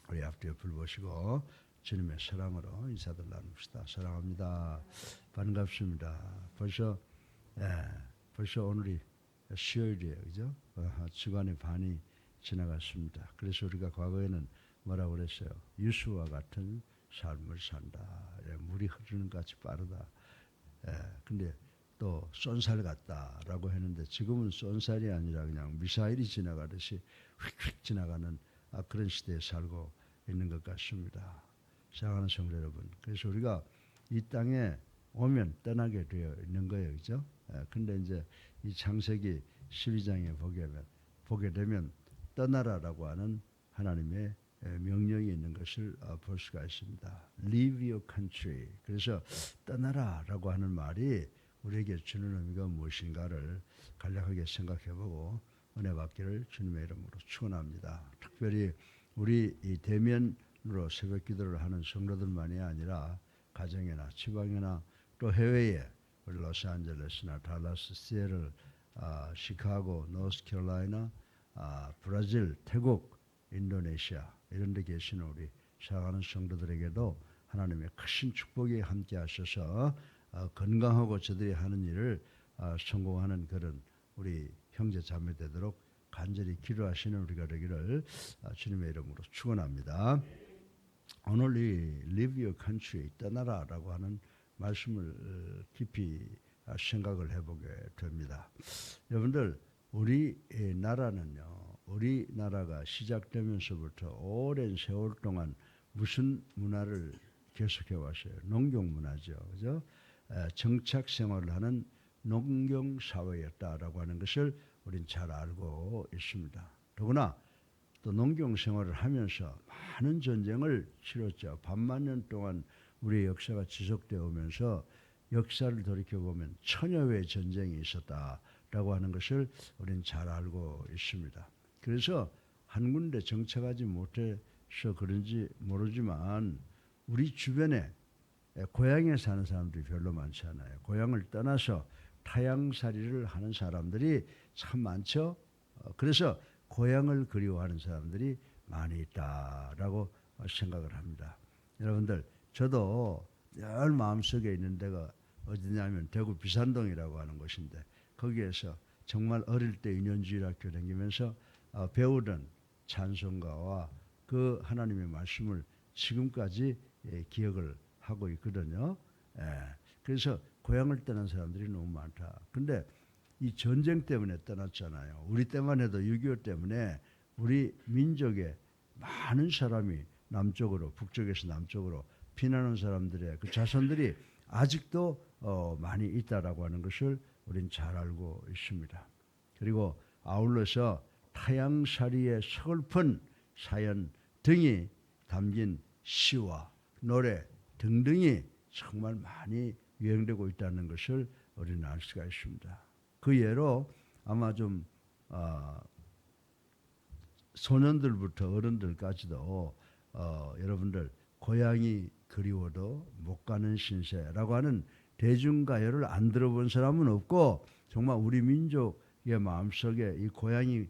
우리 앞뒤 옆을 보시고 주님의 사랑으로 인사들 나눕시다. 사랑합니다. 반갑습니다. 벌써 오늘이 수요일이에요, 그죠? 주간의 반이 지나갔습니다. 그래서 우리가 과거에는 뭐라고 그랬어요? 유수와 같은 삶을 산다. 물이 흐르는 것 같이 빠르다. 근데 또 쏜살 같다라고 했는데 지금은 쏜살이 아니라 그냥 미사일이 지나가듯이 휙휙 지나가는 그런 시대에 살고 있는 것 같습니다. 사랑하는 성도 여러분, 그래서 우리가 이 땅에 오면 떠나게 되어 있는 거예요, 그죠? 근데 이제 이 창세기 12장에 보게 되면 떠나라라고 하는 하나님의 명령이 있는 것을 볼 수가 있습니다. Leave your country. 그래서 떠나라라고 하는 말이 우리에게 주는 의미가 무엇인가를 간략하게 생각해보고 은혜 받기를 주님의 이름으로 축원합니다. 특별히 우리 이 대면으로 새벽 기도를 하는 성도들만이 아니라 가정이나 지방이나 또 해외에 우리 로스앤젤레스나 달라스, 시애틀, 시카고, 노스캐롤라이나, 브라질, 태국, 인도네시아 이런 데 계시는 우리 사랑하는 성도들에게도 하나님의 크신 축복이 함께 하셔서 건강하고 저들이 하는 일을 성공하는 그런 우리 형제 자매 되도록 간절히 기도하시는 우리가 되기를 주님의 이름으로 축원합니다. 오늘 이 Leave your country, 떠나라라고 하는 말씀을 깊이 생각을 해보게 됩니다. 여러분들 우리 나라는요, 우리나라가 시작되면서부터 오랜 세월 동안 무슨 문화를 계속해 왔어요? 농경 문화죠, 그죠? 정착 생활을 하는 농경 사회였다라고 하는 것을 우린 잘 알고 있습니다. 더구나 또 농경 생활을 하면서 많은 전쟁을 치렀죠. 반만 년 동안 우리의 역사가 지속되어 오면서 역사를 돌이켜보면 천여 회의 전쟁이 있었다라고 하는 것을 우리는 잘 알고 있습니다. 그래서 한 군데 정착하지 못해서 그런지 모르지만 우리 주변에 고향에 사는 사람들이 별로 많지 않아요. 고향을 떠나서 타향살이를 하는 사람들이 참 많죠. 그래서 고향을 그리워하는 사람들이 많이 있다라고 생각을 합니다. 여러분들 저도 늘 마음속에 있는 데가 어디냐면 대구 비산동이라고 하는 곳인데 거기에서 정말 어릴 때 인연주일학교 다니면서 배우던 찬송가와 그 하나님의 말씀을 지금까지 기억을 하고 있거든요. 그래서 고향을 떠난 사람들이 너무 많다. 근데 이 전쟁 때문에 떠났잖아요. 우리 때만 해도 6.25 때문에 우리 민족의 많은 사람이 남쪽으로, 북쪽에서 남쪽으로 피난한 사람들의 그 자손들이 아직도 많이 있다라고 하는 것을 우리는 잘 알고 있습니다. 그리고 아울러서 타향살이의 서글픈 사연 등이 담긴 시와 노래 등등이 정말 많이 유행되고 있다는 것을 우리는 알 수가 있습니다. 그 예로 아마 좀 소년들부터 어른들까지도 여러분들 고향이 그리워도 못 가는 신세라고 하는 대중가요를 안 들어본 사람은 없고 정말 우리 민족의 마음속에 이 고향을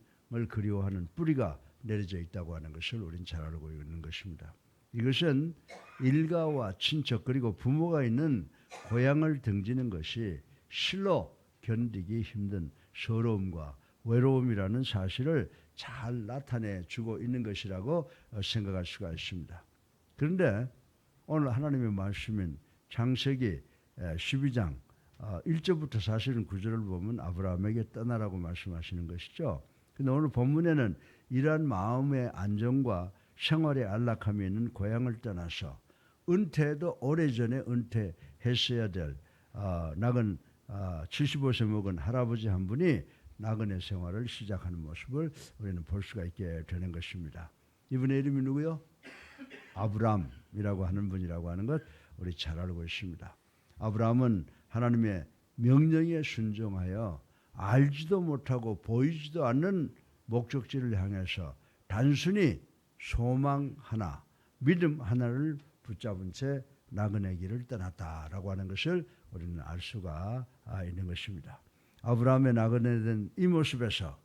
그리워하는 뿌리가 내려져 있다고 하는 것을 우리는 잘 알고 있는 것입니다. 이것은 일가와 친척 그리고 부모가 있는 고향을 등지는 것이 실로 견디기 힘든 서러움과 외로움이라는 사실을 잘 나타내 주고 있는 것이라고 생각할 수가 있습니다. 그런데 오늘 하나님의 말씀인 창세기 12장 1절부터 사실은 9절을 보면 아브라함에게 떠나라고 말씀하시는 것이죠. 그런데 오늘 본문에는 이러한 마음의 안정과 생활의 안락함이 있는 고향을 떠나서 은퇴도 오래전에 은퇴했어야 될 나근 75세 먹은 할아버지 한 분이 나그네 생활을 시작하는 모습을 우리는 볼 수가 있게 되는 것입니다. 이분의 이름이 누구요? 아브람이라고 하는 분이라고 하는 것 우리 잘 알고 있습니다. 아브람은 하나님의 명령에 순종하여 알지도 못하고 보이지도 않는 목적지를 향해서 단순히 소망 하나, 믿음 하나를 붙잡은 채 나그네 길을 떠났다라고 하는 것을 우리는 알 수가 있는 것입니다. 아브라함의 나그네 된 이 모습에서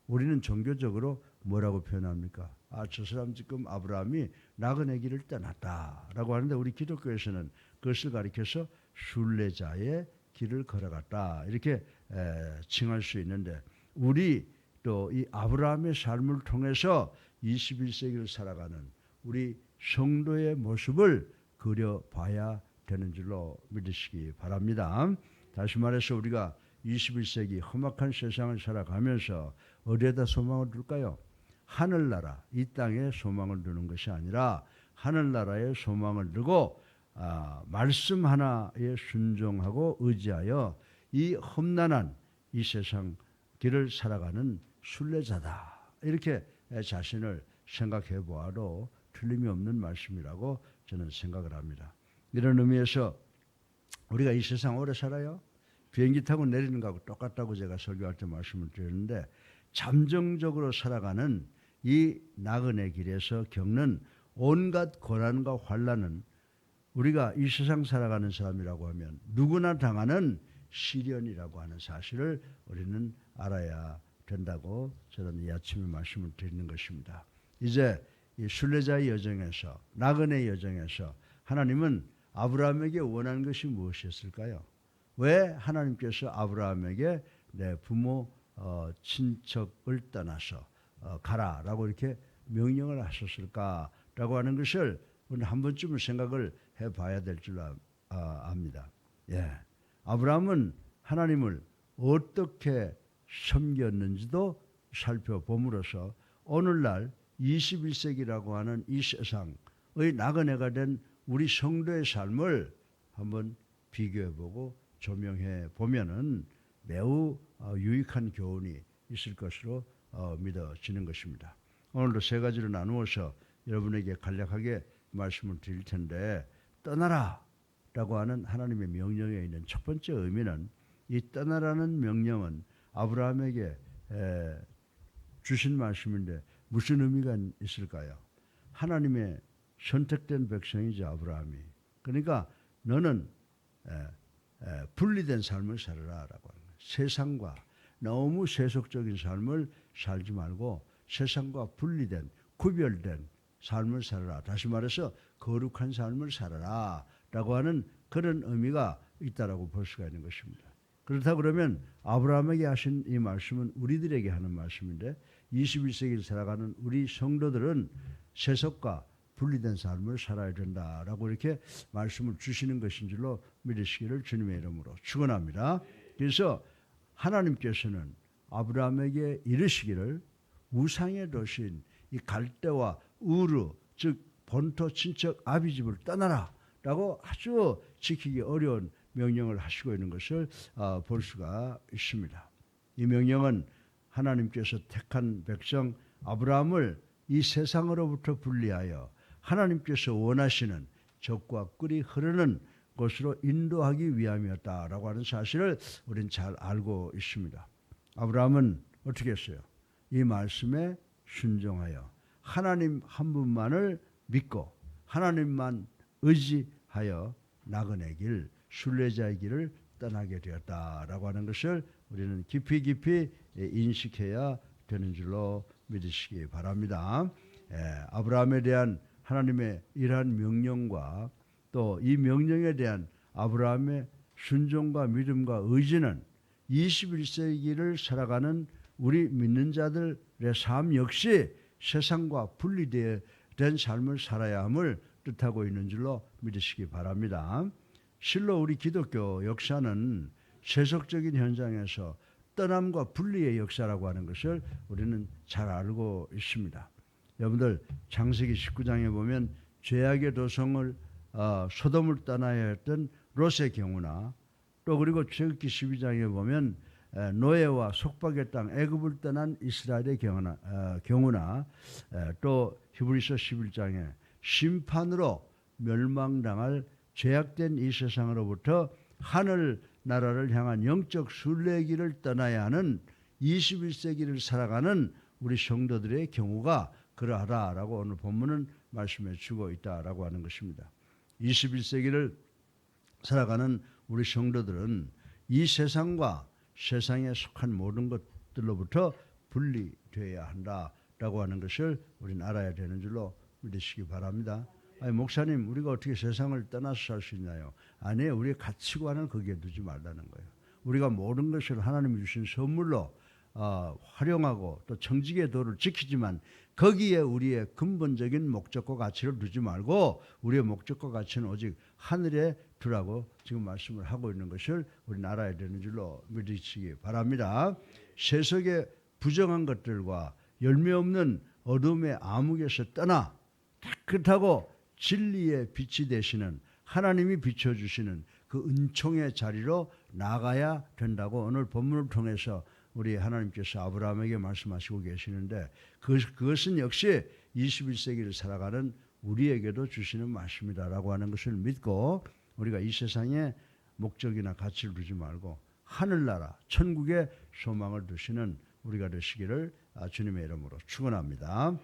우리는 종교적으로 뭐라고 표현합니까? 저 사람 지금 아브라함이 나그네 길을 떠났다라고 하는데 우리 기독교에서는 그것을 가리켜서 순례자의 길을 걸어갔다 이렇게 칭할 수 있는데 우리 또 이 아브라함의 삶을 통해서 21세기를 살아가는 우리 성도의 모습을 그려봐야 되는 줄로 믿으시기 바랍니다. 다시 말해서 우리가 21세기 험악한 세상을 살아가면서 어디에다 소망을 둘까요? 하늘나라, 이 땅에 소망을 두는 것이 아니라 하늘나라에 소망을 두고 말씀 하나에 순종하고 의지하여 이 험난한 이 세상 길을 살아가는 순례자다. 이렇게 자신을 생각해 보아도 틀림이 없는 말씀이라고 저는 생각을 합니다. 이런 의미에서 우리가 이 세상 오래 살아요. 비행기 타고 내리는 거하고 똑같다고 제가 설교할 때 말씀을 드렸는데 잠정적으로 살아가는 이 나그네 길에서 겪는 온갖 고난과 환난은 우리가 이 세상 살아가는 사람이라고 하면 누구나 당하는 시련이라고 하는 사실을 우리는 알아야 된다고 저는 이 아침에 말씀을 드리는 것입니다. 이제 이 순례자의 여정에서 나그네 여정에서 하나님은 아브라함에게 원하는 것이 무엇이었을까요? 왜 하나님께서 아브라함에게 내 부모 친척을 떠나서 가라라고 이렇게 명령을 하셨을까라고 하는 것을 우리는 한 번쯤은 생각을 해봐야 될 줄 압니다. 예, 아브라함은 하나님을 어떻게 섬겼는지도 살펴봄으로써 오늘날 21세기라고 하는 이 세상의 나그네가 된 우리 성도의 삶을 한번 비교해보고 조명해 보면은 매우 유익한 교훈이 있을 것으로 믿어지는 것입니다. 오늘도 세 가지로 나누어서 여러분에게 간략하게 말씀을 드릴 텐데 떠나라 라고 하는 하나님의 명령에 있는 첫 번째 의미는 이 떠나라는 명령은 아브라함에게 주신 말씀인데 무슨 의미가 있을까요? 하나님의 선택된 백성이죠, 아브라함이. 그러니까 너는 분리된 삶을 살아라라고 하는 거예요. 세상과 너무 세속적인 삶을 살지 말고 세상과 분리된 구별된 삶을 살아라. 다시 말해서 거룩한 삶을 살아라 라고 하는 그런 의미가 있다라고 볼 수가 있는 것입니다. 그렇다 그러면 아브라함에게 하신 이 말씀은 우리들에게 하는 말씀인데 21세기를 살아가는 우리 성도들은 세속과 분리된 삶을 살아야 된다라고 이렇게 말씀을 주시는 것인 줄로 믿으시기를 주님의 이름으로 축원합니다. 그래서 하나님께서는 아브라함에게 이르시기를 우상의 도시인 이 갈대와 우르 즉 본토 친척 아비집을 떠나라 라고 아주 지키기 어려운 명령을 하시고 있는 것을 볼 수가 있습니다. 이 명령은 하나님께서 택한 백성 아브라함을 이 세상으로부터 분리하여 하나님께서 원하시는 적과 꿀이 흐르는 곳으로 인도하기 위함이었다라고 하는 사실을 우리는 잘 알고 있습니다. 아브라함은 어떻게 했어요? 이 말씀에 순종하여 하나님 한 분만을 믿고 하나님만 의지하여 나그네 길, 순례자의 길을 떠나게 되었다라고 하는 것을 우리는 깊이 인식해야 되는 줄로 믿으시기 바랍니다. 아브라함에 대한 하나님의 이러한 명령과 또 이 명령에 대한 아브라함의 순종과 믿음과 의지는 21세기를 살아가는 우리 믿는 자들의 삶 역시 세상과 분리된 삶을 살아야 함을 뜻하고 있는 줄로 믿으시기 바랍니다. 실로 우리 기독교 역사는 세속적인 현장에서 떠남과 분리의 역사라고 하는 것을 우리는 잘 알고 있습니다. 여러분들 창세기 19장에 보면 죄악의 도성을 소돔을 떠나야 했던 롯의 경우나 또 그리고 출애굽기 12장에 보면 노예와 속박의 땅 애굽을 떠난 이스라엘의 경우나 또 히브리서 11장에 심판으로 멸망당할 죄악된 이 세상으로부터 하늘 나라를 향한 영적 순례길을 떠나야 하는 21세기를 살아가는 우리 성도들의 경우가 그러하다라고 오늘 본문은 말씀해 주고 있다라고 하는 것입니다. 21세기를 살아가는 우리 성도들은 이 세상과 세상에 속한 모든 것들로부터 되어야 한다라고 하는 것을 우리는 알아야 되는 줄로 믿으시기 바랍니다. 아니, 목사님, 우리가 어떻게 세상을 떠나서 살 수 있나요? 아니에요. 우리의 가치관을 거기에 두지 말라는 거예요. 우리가 모든 것을 하나님이 주신 선물로 활용하고 또 청지기의 도를 지키지만 거기에 우리의 근본적인 목적과 가치를 두지 말고 우리의 목적과 가치는 오직 하늘에 두라고 지금 말씀을 하고 있는 것을 우리는 알아야 되는 줄로 믿으시기 바랍니다. 세속의 부정한 것들과 열매 없는 어둠의 암흑에서 떠나 깨끗하고 진리의 빛이 되시는 하나님이 비춰주시는 그 은총의 자리로 나가야 된다고 오늘 본문을 통해서 우리 하나님께서 아브라함에게 말씀하시고 계시는데 그것은 역시 21세기를 살아가는 우리에게도 주시는 말씀이다라고 하는 것을 믿고 우리가 이 세상에 목적이나 가치를 두지 말고 하늘나라 천국의 소망을 두시는 우리가 되시기를 주님의 이름으로 축원합니다.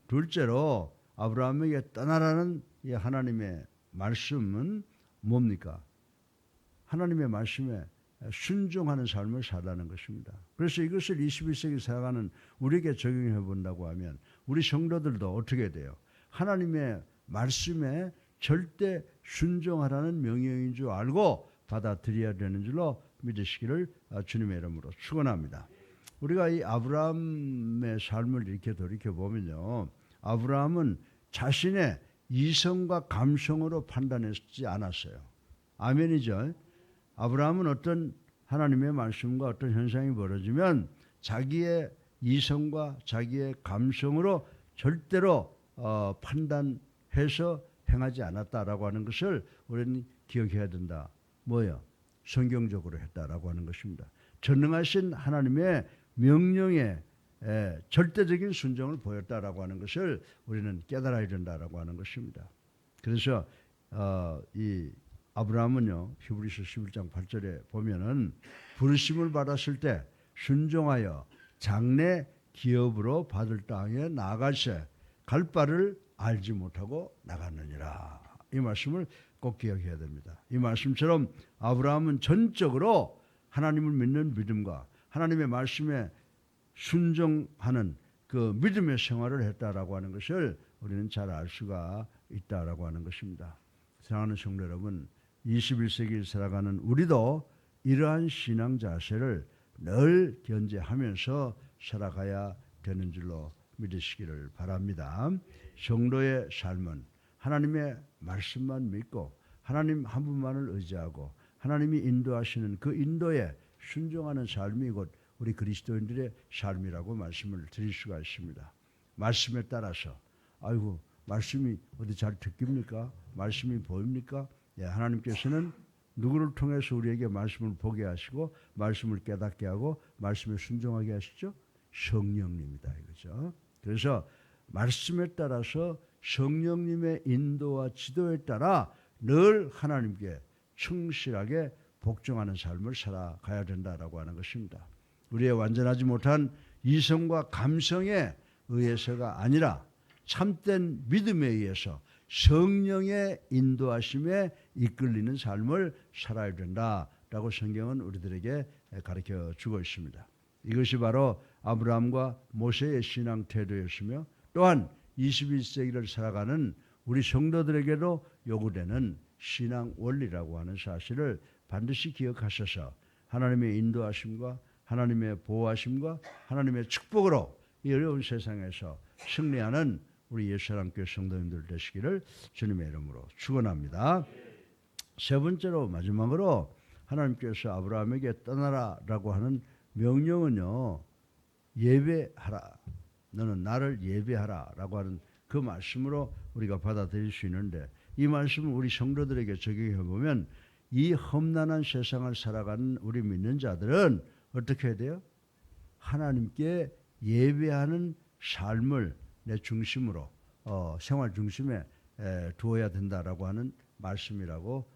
둘째로 아브라함에게 떠나라는 이 하나님의 말씀은 뭡니까? 하나님의 말씀에 순종하는 삶을 살라는 것입니다. 그래서 이것을 21세기 살아가는 우리에게 적용해 본다고 하면 우리 성도들도 어떻게 돼요? 하나님의 말씀에 절대 순종하라는 명령인 줄 알고 받아들여야 되는 줄로 믿으시기를 주님의 이름으로 축원합니다. 우리가 이 아브라함의 삶을 이렇게 돌이켜보면요. 아브라함은 자신의 이성과 감성으로 판단했지 않았어요. 아멘이죠. 아브라함은 어떤 하나님의 말씀과 어떤 현상이 벌어지면 자기의 이성과 자기의 감성으로 절대로 판단해서 행하지 않았다라고 하는 것을 우리는 기억해야 된다. 뭐예요? 성경적으로 했다라고 하는 것입니다. 전능하신 하나님의 명령에 절대적인 순종을 보였다라고 하는 것을 우리는 깨달아야 된다라고 하는 것입니다. 그래서 이 아브라함은요, 히브리서 11장 8절에 보면은 부르심을 받았을 때 순종하여 장래 기업으로 받을 땅에 나아갈새 갈 바를 알지 못하고 나갔느니라. 이 말씀을 꼭 기억해야 됩니다. 이 말씀처럼 아브라함은 전적으로 하나님을 믿는 믿음과 하나님의 말씀에 순종하는 그 믿음의 생활을 했다라고 하는 것을 우리는 잘 알 수가 있다라고 하는 것입니다. 사랑하는 성도 여러분, 21세기를 살아가는 우리도 이러한 신앙 자세를 늘 견제하면서 살아가야 되는 줄로 믿으시기를 바랍니다. 성도의 삶은 하나님의 말씀만 믿고 하나님 한 분만을 의지하고 하나님이 인도하시는 그 인도에 순종하는 삶이 곧 우리 그리스도인들의 삶이라고 말씀을 드릴 수가 있습니다. 말씀에 따라서 아이고 말씀이 어디 잘 듣깁니까? 말씀이 보입니까? 예, 하나님께서는 누구를 통해서 우리에게 말씀을 보게 하시고 말씀을 깨닫게 하고 말씀에 순종하게 하시죠? 성령님이다 이거죠. 그래서 말씀에 따라서 성령님의 인도와 지도에 따라 늘 하나님께 충실하게 복종하는 삶을 살아가야 된다라고 하는 것입니다. 우리의 완전하지 못한 이성과 감성에 의해서가 아니라 참된 믿음에 의해서 성령의 인도하심에 이끌리는 삶을 살아야 된다라고 성경은 우리들에게 가르쳐 주고 있습니다. 이것이 바로 아브라함과 모세의 신앙 태도였으며 또한 21세기를 살아가는 우리 성도들에게도 요구되는 신앙 원리라고 하는 사실을 반드시 기억하셔서 하나님의 인도하심과 하나님의 보호하심과 하나님의 축복으로 이 어려운 세상에서 승리하는 우리 예수사랑교회 성도님들 되시기를 주님의 이름으로 축원합니다. 세 번째로 마지막으로 하나님께서 아브라함에게 떠나라라고 하는 명령은요, 예배하라. 너는 나를 예배하라라고 하는 그 말씀으로 우리가 받아들일 수 있는데 이 말씀을 우리 성도들에게 적용해 보면 이 험난한 세상을 살아가는 우리 믿는 자들은 어떻게 해야 돼요? 하나님께 예배하는 삶을 내 중심으로 생활 중심에 두어야 된다라고 하는 말씀이라고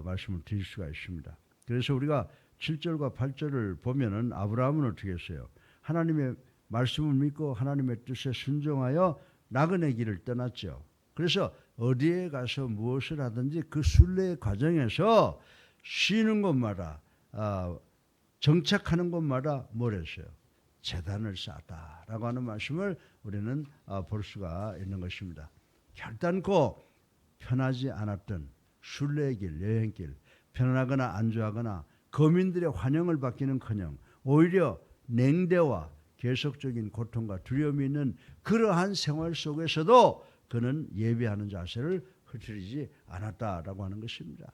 말씀을 드릴 수가 있습니다. 그래서 우리가 7절과 8절을 보면은 아브라함은 어떻게 했어요? 하나님의 말씀을 믿고 하나님의 뜻에 순종하여 나그네 길을 떠났죠. 그래서 어디에 가서 무엇을 하든지 그 순례의 과정에서 쉬는 곳마다 정착하는 곳마다 뭘 했어요? 재단을 쌓았다라고 하는 말씀을 우리는 볼 수가 있는 것입니다. 결단코 편하지 않았던 순례의 길, 여행길, 편안하거나 안주하거나 거민들의 환영을 받기는커녕 오히려 냉대와 계속적인 고통과 두려움이 있는 그러한 생활 속에서도 그는 예배하는 자세를 흐트리지 않았다라고 하는 것입니다.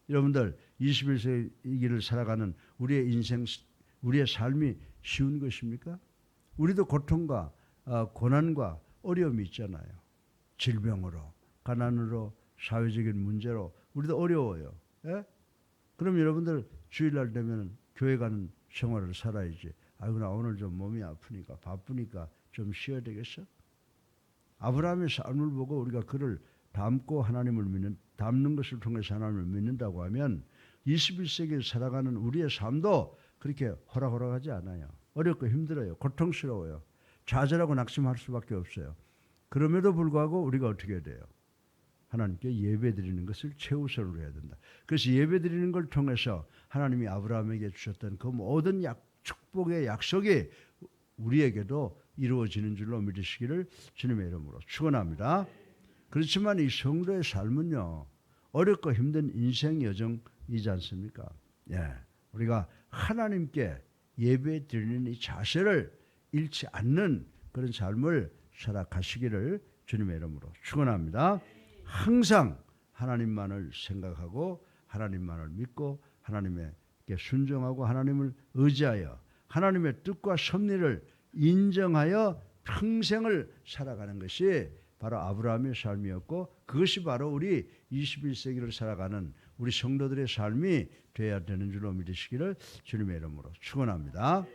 여러분들 21세기를 살아가는 우리의 인생, 우리의 삶이 쉬운 것입니까? 우리도 고통과 고난과 어려움이 있잖아요. 질병으로, 가난으로, 사회적인 문제로 우리도 어려워요. 예? 그럼 여러분들 주일날 되면 교회 가는 생활을 살아야지. 아이고 나 오늘 좀 몸이 아프니까 바쁘니까 좀 쉬어야 되겠어? 아브라함의 삶을 보고 우리가 그를 담고 하나님을 담는 것을 통해서 하나님을 믿는다고 하면 21세기를 살아가는 우리의 삶도 그렇게 호락호락하지 않아요. 어렵고 힘들어요. 고통스러워요. 좌절하고 낙심할 수밖에 없어요. 그럼에도 불구하고 우리가 어떻게 해야 돼요? 하나님께 예배드리는 것을 최우선으로 해야 된다. 그래서 예배드리는 걸 통해서 하나님이 아브라함에게 주셨던 그 모든 축복의 약속이 우리에게도 이루어지는 줄로 믿으시기를 주님의 이름으로 축원합니다. 그렇지만 이 성도의 삶은요, 어렵고 힘든 인생 여정이지 않습니까? 예, 우리가 하나님께 예배 드리는 이 자세를 잃지 않는 그런 삶을 살아가시기를 주님의 이름으로 축원합니다. 항상 하나님만을 생각하고 하나님만을 믿고 하나님께 순종하고 하나님을 의지하여 하나님의 뜻과 섭리를 인정하여 평생을 살아가는 것이 바로 아브라함의 삶이었고 그것이 바로 우리 21세기를 살아가는 우리 성도들의 삶이 되어야 되는 줄로 믿으시기를 주님의 이름으로 축원합니다.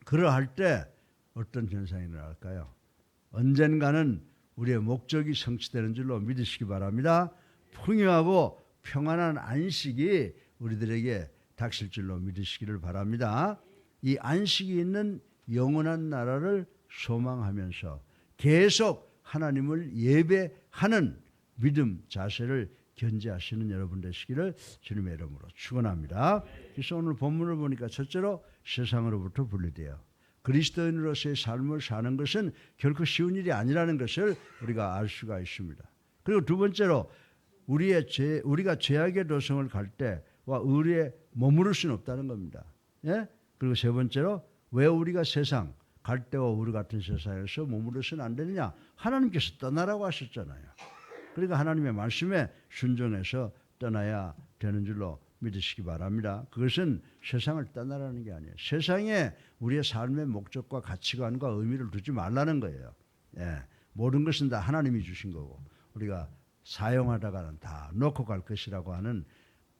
그러할 때 어떤 현상이 일어날까요? 언젠가는 우리의 목적이 성취되는 줄로 믿으시기 바랍니다. 풍요하고 평안한 안식이 우리들에게 닥칠 줄로 믿으시기를 바랍니다. 이 안식이 있는 영원한 나라를 소망하면서 계속 하나님을 예배하는 믿음 자세를 견지하시는 여러분 되시기를 주님의 이름으로 축원합니다. 그래서 오늘 본문을 보니까 첫째로 세상으로부터 분리되어 그리스도인으로서의 삶을 사는 것은 결코 쉬운 일이 아니라는 것을 우리가 알 수가 있습니다. 그리고 두 번째로 우리가 죄악의 도성을 갈 때와 의리에 머무를 수는 없다는 겁니다. 예? 그리고 세 번째로 왜 우리가 세상 갈대와 우리 같은 세상에서 머무르서는 안 되느냐? 하나님께서 떠나라고 하셨잖아요. 그러니까 하나님의 말씀에 순종해서 떠나야 되는 줄로 믿으시기 바랍니다. 그것은 세상을 떠나라는 게 아니에요. 세상에 우리의 삶의 목적과 가치관과 의미를 두지 말라는 거예요. 예, 모든 것은 다 하나님이 주신 거고 우리가 사용하다가는 다 놓고 갈 것이라고 하는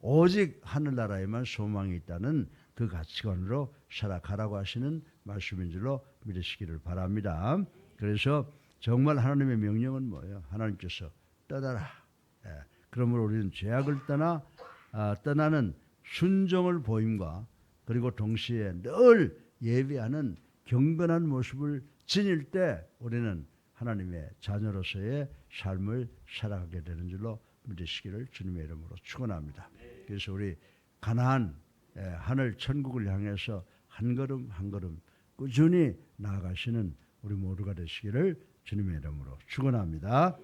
오직 하늘나라에만 소망이 있다는 그 가치관으로 살아가라고 하시는 말씀인 줄로 믿으시기를 바랍니다. 그래서 정말 하나님의 명령은 뭐예요? 하나님께서 떠나라. 예, 그러므로 우리는 죄악을 떠나는 순종을 보임과 그리고 동시에 늘 예배하는 경건한 모습을 지닐 때 우리는 하나님의 자녀로서의 삶을 살아가게 되는 줄로 믿으시기를 주님의 이름으로 축원합니다. 그래서 우리 가나안 하늘 천국을 향해서 한 걸음 한 걸음 꾸준히 나아가시는 우리 모두가 되시기를 주님의 이름으로 축원합니다.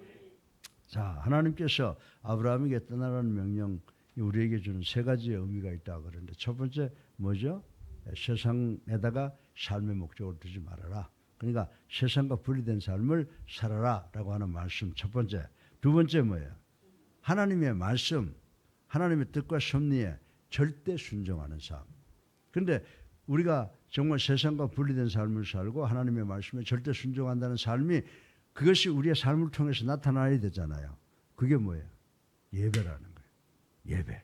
자, 하나님께서 아브라함에게 떠나라는 명령이 우리에게 주는 세 가지의 의미가 있다고 그러는데 첫 번째 뭐죠? 세상에다가 삶의 목적을 두지 말아라. 그러니까 세상과 분리된 삶을 살아라라고 하는 말씀 첫 번째. 두 번째 뭐예요? 하나님의 말씀, 하나님의 뜻과 섭리에 절대 순종하는 삶. 그런데 우리가 정말 세상과 분리된 삶을 살고 하나님의 말씀에 절대 순종한다는 삶이 그것이 우리의 삶을 통해서 나타나야 되잖아요. 그게 뭐예요? 예배라는 거예요. 예배.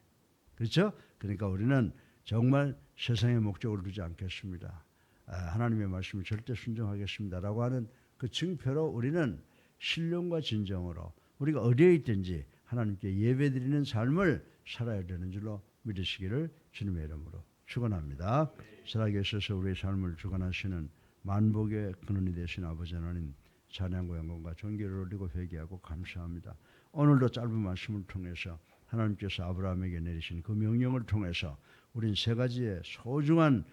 그렇죠? 그러니까 우리는 정말 세상의 목적을 두지 않겠습니다. 하나님의 말씀을 절대 순종하겠습니다라고 하는 그 증표로 우리는 신령과 진정으로 우리가 어디에 있든지 하나님께 예배드리는 삶을 살아야 되는 줄로 믿으시기를 주님의 이름으로 축원합니다. 살아계 있어서 우리의 삶을 주관하시는 만복의 근원이 되신 아버지 하나님 찬양과 영광과 존귀를 올리고 회개하고 감사합니다. 오늘도 짧은 말씀을 통해서 하나님께서 아브라함에게 내리신 그 명령을 통해서 우린 세 가지의 소중한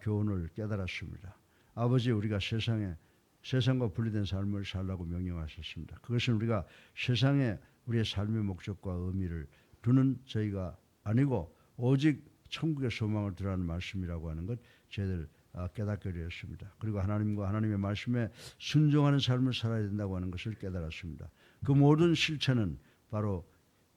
교훈을 깨달았습니다. 아버지 우리가 세상과 분리된 삶을 살라고 명령하셨습니다. 그것은 우리가 세상에 우리의 삶의 목적과 의미를 두는 저희가 아니고 오직 천국의 소망을 두라는 말씀이라고 하는 것 저희들 깨닫게 되었습니다. 그리고 하나님과 하나님의 말씀에 순종하는 삶을 살아야 된다고 하는 것을 깨달았습니다. 그 모든 실체는 바로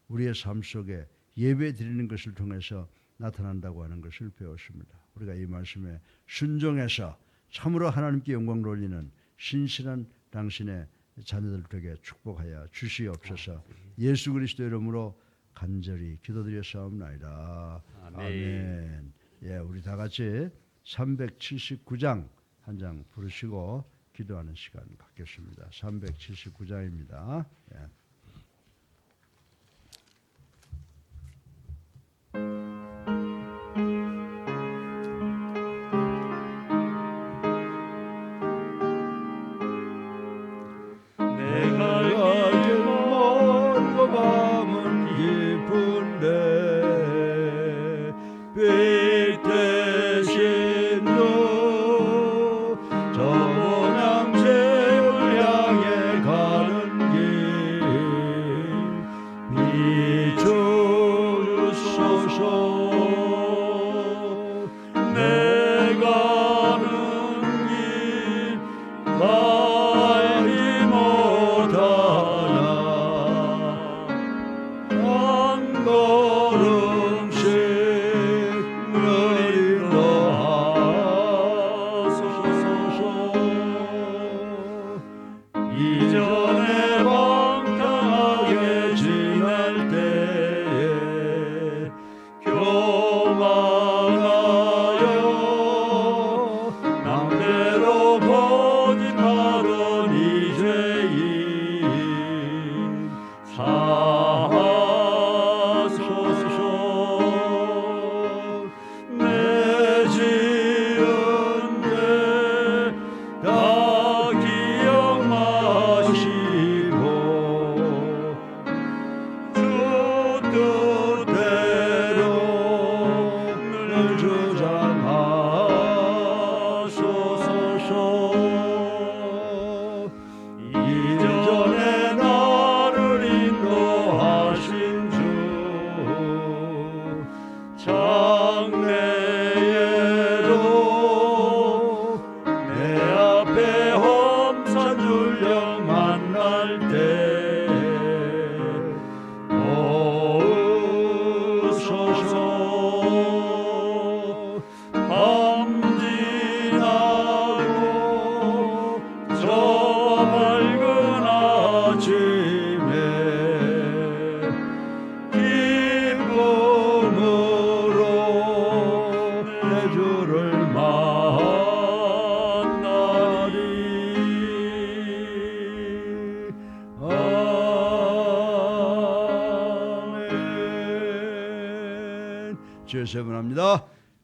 우리의 삶 속에 예배 드리는 것을 통해서 나타난다고 하는 것을 배웠습니다. 우리가 이 말씀에 순종해서 참으로 하나님께 영광 돌리는 신실한 당신의 자녀들 되게 축복하여 주시옵소서. 예수 그리스도 이름으로 간절히 기도드렸사옵나이다. 아멘. 예, 우리 다 같이 379장 한 장 부르시고 기도하는 시간 갖겠습니다. 379장입니다. 예. 주여 세분합니다.